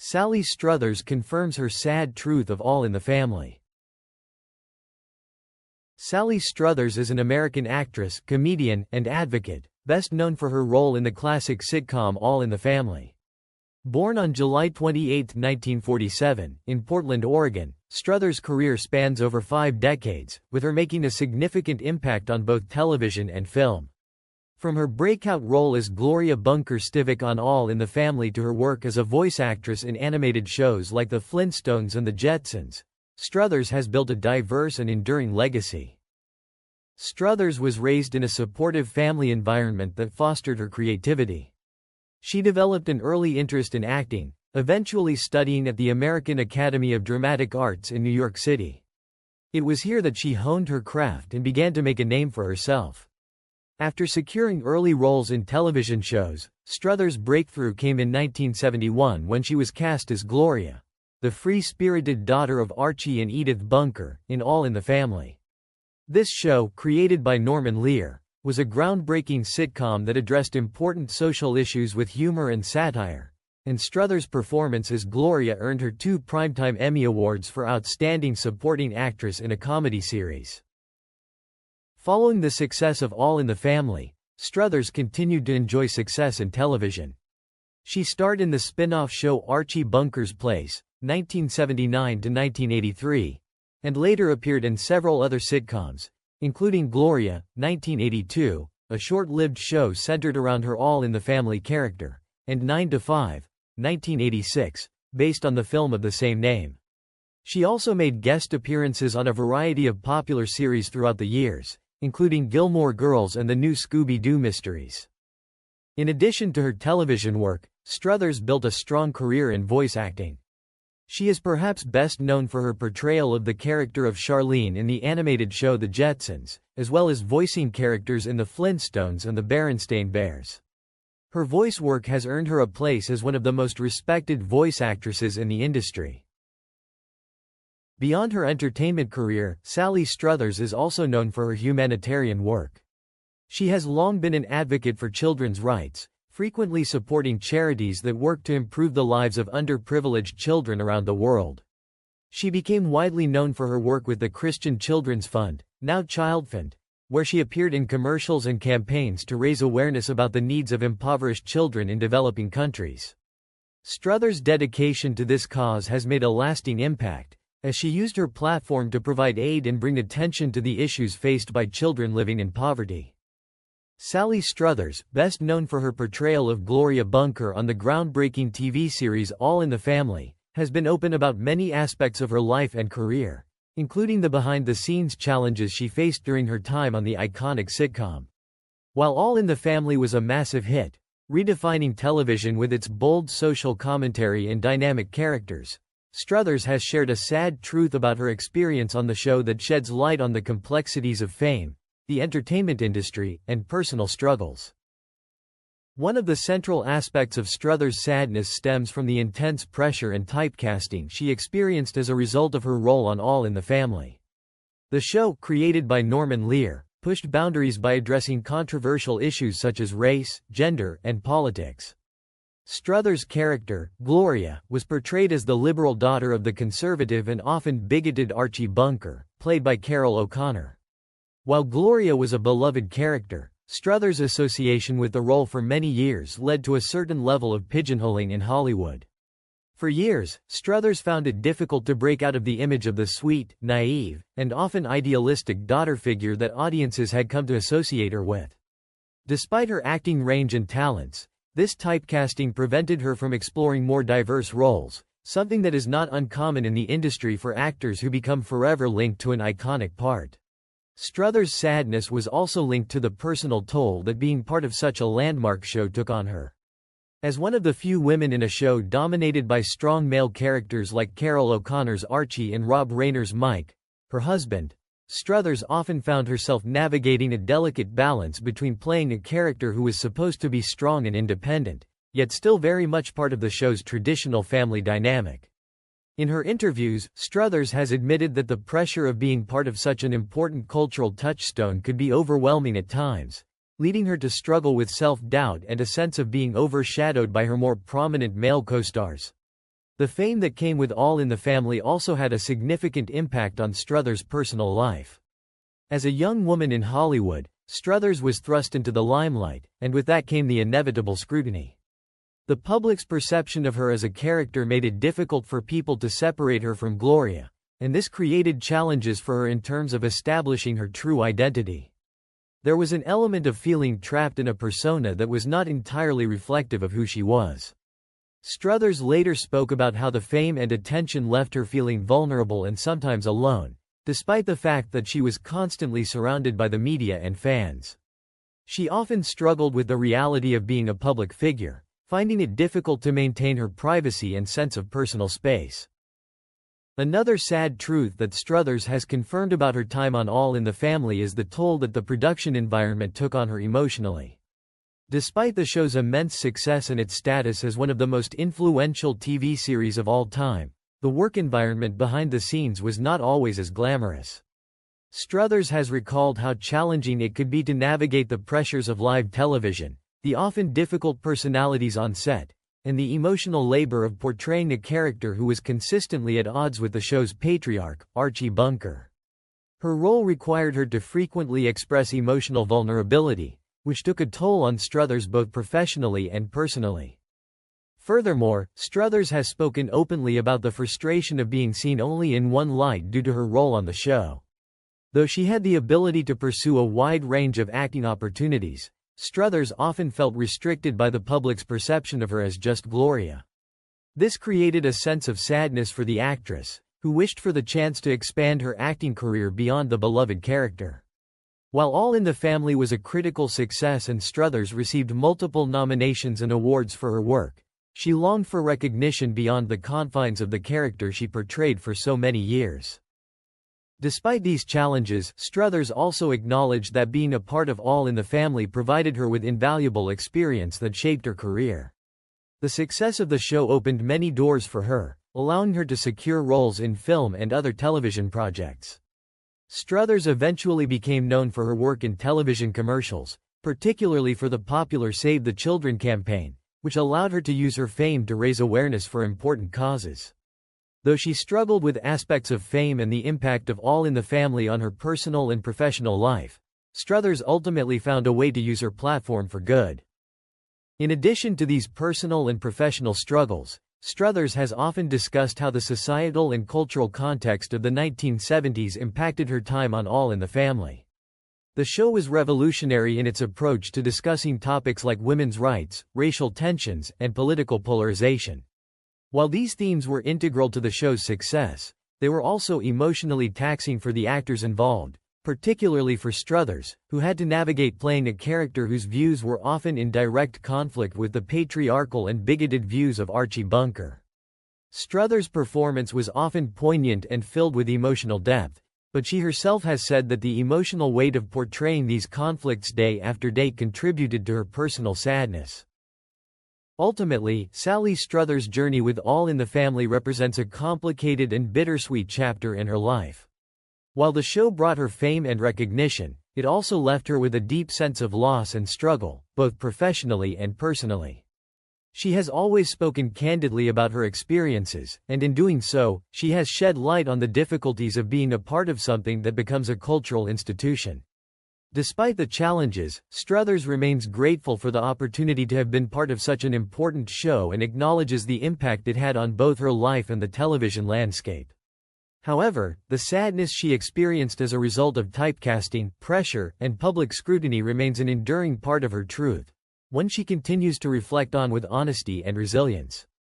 Sally Struthers confirms her sad truth of All in the Family. Sally Struthers is an American actress, comedian, and advocate, best known for her role in the classic sitcom All in the Family. Born on July 28, 1947, in Portland, Oregon, Struthers' career spans over 5 decades, with her making a significant impact on both television and film. From her breakout role as Gloria Bunker-Stivic on All in the Family to her work as a voice actress in animated shows like The Flintstones and The Jetsons, Struthers has built a diverse and enduring legacy. Struthers was raised in a supportive family environment that fostered her creativity. She developed an early interest in acting, eventually studying at the American Academy of Dramatic Arts in New York City. It was here that she honed her craft and began to make a name for herself. After securing early roles in television shows, Struthers' breakthrough came in 1971 when she was cast as Gloria, the free-spirited daughter of Archie and Edith Bunker, in All in the Family. This show, created by Norman Lear, was a groundbreaking sitcom that addressed important social issues with humor and satire, and Struthers' performance as Gloria earned her 2 Primetime Emmy Awards for Outstanding Supporting Actress in a Comedy Series. Following the success of All in the Family, Struthers continued to enjoy success in television. She starred in the spin-off show Archie Bunker's Place, 1979 to 1983, and later appeared in several other sitcoms, including Gloria, 1982, a short-lived show centered around her All in the Family character, and 9 to 5, 1986, based on the film of the same name. She also made guest appearances on a variety of popular series throughout the years, including Gilmore Girls and the new Scooby-Doo mysteries. In addition to her television work, Struthers built a strong career in voice acting. She is perhaps best known for her portrayal of the character of Charlene in the animated show The Jetsons, as well as voicing characters in The Flintstones and the Berenstain Bears. Her voice work has earned her a place as one of the most respected voice actresses in the industry. Beyond her entertainment career, Sally Struthers is also known for her humanitarian work. She has long been an advocate for children's rights, frequently supporting charities that work to improve the lives of underprivileged children around the world. She became widely known for her work with the Christian Children's Fund, now ChildFund, where she appeared in commercials and campaigns to raise awareness about the needs of impoverished children in developing countries. Struthers' dedication to this cause has made a lasting impact, as she used her platform to provide aid and bring attention to the issues faced by children living in poverty. Sally Struthers, best known for her portrayal of Gloria Bunker on the groundbreaking TV series All in the Family, has been open about many aspects of her life and career, including the behind-the-scenes challenges she faced during her time on the iconic sitcom. While All in the Family was a massive hit, redefining television with its bold social commentary and dynamic characters, Struthers has shared a sad truth about her experience on the show that sheds light on the complexities of fame, the entertainment industry, and personal struggles. One of the central aspects of Struthers' sadness stems from the intense pressure and typecasting she experienced as a result of her role on All in the Family. The show, created by Norman Lear, pushed boundaries by addressing controversial issues such as race, gender, and politics. Struthers' character, Gloria, was portrayed as the liberal daughter of the conservative and often bigoted Archie Bunker, played by Carol O'Connor. While Gloria was a beloved character, Struthers' association with the role for many years led to a certain level of pigeonholing in Hollywood. For years, Struthers found it difficult to break out of the image of the sweet, naive, and often idealistic daughter figure that audiences had come to associate her with. Despite her acting range and talents, this typecasting prevented her from exploring more diverse roles, something that is not uncommon in the industry for actors who become forever linked to an iconic part. Struthers' sadness was also linked to the personal toll that being part of such a landmark show took on her. As one of the few women in a show dominated by strong male characters like Carol O'Connor's Archie and Rob Reiner's Mike, her husband, Struthers often found herself navigating a delicate balance between playing a character who was supposed to be strong and independent, yet still very much part of the show's traditional family dynamic. In her interviews, Struthers has admitted that the pressure of being part of such an important cultural touchstone could be overwhelming at times, leading her to struggle with self-doubt and a sense of being overshadowed by her more prominent male co-stars. The fame that came with All in the Family also had a significant impact on Struthers' personal life. As a young woman in Hollywood, Struthers was thrust into the limelight, and with that came the inevitable scrutiny. The public's perception of her as a character made it difficult for people to separate her from Gloria, and this created challenges for her in terms of establishing her true identity. There was an element of feeling trapped in a persona that was not entirely reflective of who she was. Struthers later spoke about how the fame and attention left her feeling vulnerable and sometimes alone, despite the fact that she was constantly surrounded by the media and fans. She often struggled with the reality of being a public figure, finding it difficult to maintain her privacy and sense of personal space. Another sad truth that Struthers has confirmed about her time on All in the Family is the toll that the production environment took on her emotionally. Despite the show's immense success and its status as one of the most influential TV series of all time, the work environment behind the scenes was not always as glamorous. Struthers has recalled how challenging it could be to navigate the pressures of live television, the often difficult personalities on set, and the emotional labor of portraying a character who was consistently at odds with the show's patriarch, Archie Bunker. Her role required her to frequently express emotional vulnerability, which took a toll on Struthers both professionally and personally. Furthermore, Struthers has spoken openly about the frustration of being seen only in one light due to her role on the show. Though she had the ability to pursue a wide range of acting opportunities, Struthers often felt restricted by the public's perception of her as just Gloria. This created a sense of sadness for the actress, who wished for the chance to expand her acting career beyond the beloved character. While All in the Family was a critical success and Struthers received multiple nominations and awards for her work, she longed for recognition beyond the confines of the character she portrayed for so many years. Despite these challenges, Struthers also acknowledged that being a part of All in the Family provided her with invaluable experience that shaped her career. The success of the show opened many doors for her, allowing her to secure roles in film and other television projects. Struthers eventually became known for her work in television commercials, particularly for the popular Save the Children campaign, which allowed her to use her fame to raise awareness for important causes. Though she struggled with aspects of fame and the impact of All in the Family on her personal and professional life, Struthers ultimately found a way to use her platform for good. In addition to these personal and professional struggles, Struthers has often discussed how the societal and cultural context of the 1970s impacted her time on All in the Family. The show was revolutionary in its approach to discussing topics like women's rights, racial tensions, and political polarization. While these themes were integral to the show's success, they were also emotionally taxing for the actors involved, particularly for Struthers, who had to navigate playing a character whose views were often in direct conflict with the patriarchal and bigoted views of Archie Bunker. Struthers' performance was often poignant and filled with emotional depth, but she herself has said that the emotional weight of portraying these conflicts day after day contributed to her personal sadness. Ultimately, Sally Struthers' journey with All in the Family represents a complicated and bittersweet chapter in her life. While the show brought her fame and recognition, it also left her with a deep sense of loss and struggle, both professionally and personally. She has always spoken candidly about her experiences, and in doing so, she has shed light on the difficulties of being a part of something that becomes a cultural institution. Despite the challenges, Struthers remains grateful for the opportunity to have been part of such an important show and acknowledges the impact it had on both her life and the television landscape. However, the sadness she experienced as a result of typecasting, pressure, and public scrutiny remains an enduring part of her truth, one she continues to reflect on with honesty and resilience.